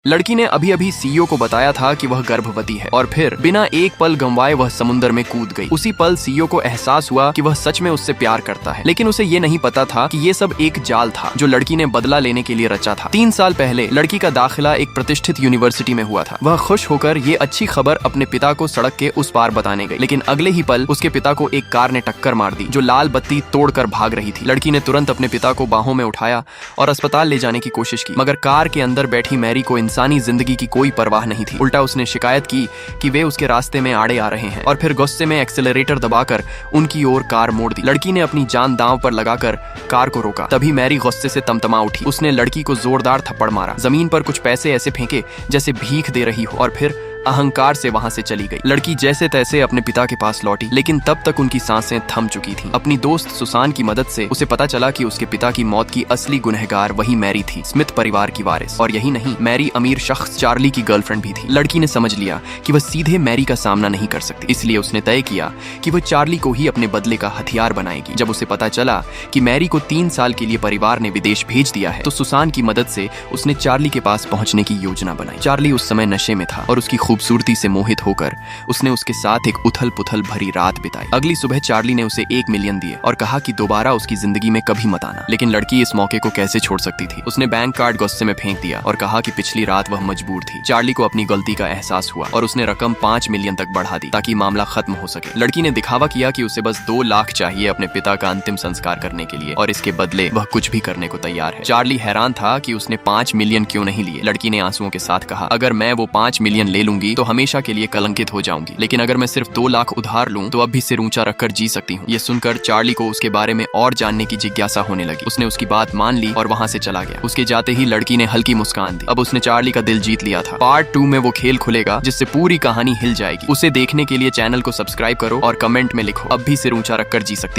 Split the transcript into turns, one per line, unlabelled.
लड़की ने अभी अभी सीईओ को बताया था कि वह गर्भवती है और फिर बिना एक पल गंवाए वह समुद्र में कूद गई। उसी पल सीईओ को एहसास हुआ कि वह सच में उससे प्यार करता है, लेकिन उसे ये नहीं पता था कि ये सब एक जाल था जो लड़की ने बदला लेने के लिए रचा था। 3 साल पहले लड़की का दाखिला एक प्रतिष्ठित यूनिवर्सिटी में हुआ था। वह खुश होकर ये अच्छी खबर अपने पिता को सड़क के उस पार बताने गई, लेकिन अगले ही पल उसके पिता को एक कार ने टक्कर मार दी जो लाल बत्ती तोड़कर भाग रही थी। लड़की ने तुरंत अपने पिता को बाहों में उठाया और अस्पताल ले जाने की कोशिश की, मगर कार के अंदर बैठी मैरी को इंसानी जिंदगी की कोई परवाह नहीं थी। उल्टा उसने शिकायत की कि वे उसके रास्ते में आड़े आ रहे हैं और फिर गुस्से में एक्सेलरेटर दबाकर उनकी ओर कार मोड़ दी। लड़की ने अपनी जान दांव पर लगाकर कार को रोका। तभी मैरी गुस्से से तमतमा उठी। उसने लड़की को जोरदार थप्पड़ मारा, जमीन पर कुछ पैसे ऐसे फेंके जैसे भीख दे रही हो और फिर अहंकार से वहां से चली गई। लड़की जैसे तैसे अपने पिता के पास लौटी, लेकिन तब तक उनकी सांसें थम चुकी थीं। अपनी दोस्त सुसान की मदद से उसे पता चला कि उसके पिता की मौत की असली गुनहगार वही मैरी थी, स्मिथ परिवार की वारिस। और यही नहीं, मैरी अमीर शख्स चार्ली की गर्लफ्रेंड भी थी। लड़की ने समझ लिया कि वह सीधे मैरी का सामना नहीं कर सकती, इसलिए उसने तय किया कि वह चार्ली को ही अपने बदले का हथियार बनाएगी। जब उसे पता चला कि मैरी को 3 साल के लिए परिवार ने विदेश भेज दिया है, तो सुसान की मदद से उसने चार्ली के पास पहुंचने की योजना बनाई। चार्ली उस समय नशे में था और उसकी खूबसूरती से मोहित होकर उसने उसके साथ एक उथल पुथल भरी रात बिताई। अगली सुबह चार्ली ने उसे 1 मिलियन दिए और कहा कि दोबारा उसकी जिंदगी में कभी मत आना। लेकिन लड़की इस मौके को कैसे छोड़ सकती थी। उसने बैंक कार्ड गुस्से में फेंक दिया और कहा कि पिछली रात वह मजबूर थी। चार्ली को अपनी गलती का एहसास हुआ और उसने रकम 5 मिलियन तक बढ़ा दी ताकि मामला खत्म हो सके। लड़की ने दिखावा किया कि उसे बस 2 लाख चाहिए अपने पिता का अंतिम संस्कार करने के लिए और इसके बदले वह कुछ भी करने को तैयार है। चार्ली हैरान था कि उसने 5 मिलियन क्यों नहीं लिए। लड़की ने आंसुओं के साथ कहा, अगर मैं वो 5 मिलियन ले लूंगी तो हमेशा के लिए कलंकित हो जाऊंगी, लेकिन अगर मैं सिर्फ 2 लाख उधार लूं तो अब भी सिर ऊंचा रखकर जी सकती हूँ। ये सुनकर चार्ली को उसके बारे में और जानने की जिज्ञासा होने लगी। उसने उसकी बात मान ली और वहां से चला गया। उसके जाते ही लड़की ने हल्की मुस्कान दी। अब उसने चार्ली का दिल जीत लिया था। पार्ट 2 में वो खेल खुलेगा जिससे पूरी कहानी हिल जाएगी। उसे देखने के लिए चैनल को सब्सक्राइब करो और कमेंट में लिखो, अब भी सिर ऊंचा रखकर जी सकती